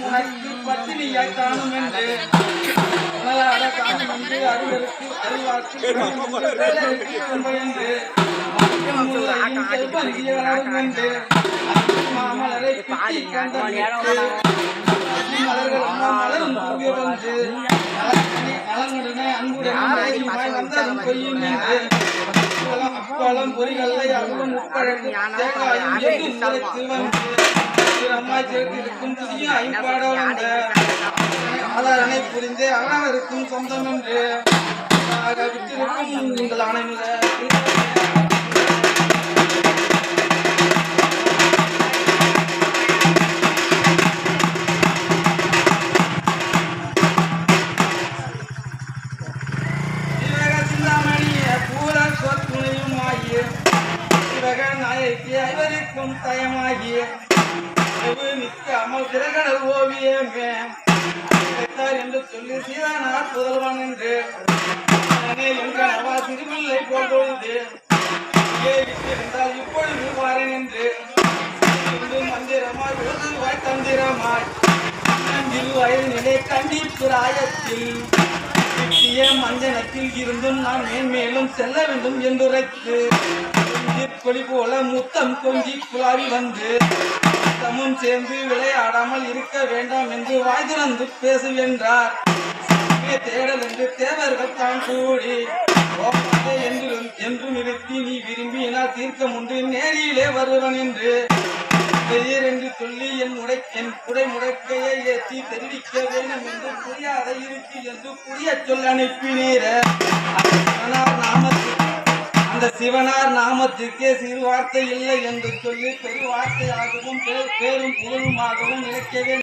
உனக்கு பத்தினியாய் காணும் என்று மலராட காணும் என்று அருளருக்கு அருள்வாக்கு என்று என்று மாமலரை பிட்டி மலர்கள் மலரும் வந்து நலனுடனே அன்புடன் வந்தாலும் கொய்யும் என்று அப்பளம் பொறிகளை அருளும் உட்பழக்கு தேங்காயும் எங்கும் தலைத்து வந்து அம்மா சேர்த்திருக்கும் புதிய ஐம்பாடம் அந்த ஆதாரனை புரிந்து அவரவருக்கும் சொந்தம் என்று விட்டிருக்கும் நீங்கள் ஆணையில ஐவருக்கும் தயமாகிய மிக்க அமல் திரகடல் ஓவியமே என்று சொல்லி சீதானார் புதல்வன் என்று எங்கள் அவா திருவில்லை போல்பொழுது இருந்தால் இப்பொழுது வாரேன் என்று மந்திரமாய் உலகுவாய் தந்திரமாய் வயது நிலை கண்டிப்பு ராயத்தில் மஞ்சனத்தில் இருந்தும் நான் மேன்மேலும் செல்ல வேண்டும் என்றுரைத்து கொடி போல முத்தம் கொஞ்சி குழாவி வந்து முத்தமும் சேர்ந்து விளையாடாமல் இருக்க வேண்டாம் என்று வாய் திறந்து பேசுகின்றார் தேடல் என்று தேவர்கள் தான் கூடி என்று நிறுத்தி நீ விரும்பினால் தீர்க்க முன்று நேரிலே வருவன் என்று என்று சொல்லி என் குடை முடக்கையை ஏற்றி தெரிவிக்க வேண்டும் என்று புரியாத இருக்கு என்று புரிய சொல்ல அனுப்பினீர அந்த சிவனார் நாமத்திற்கே சிறு வார்த்தை இல்லை என்று சொல்லி பெரு வார்த்தையாகவும் பேரும் புகழுமாகவும் நினைக்க வேண்டும்.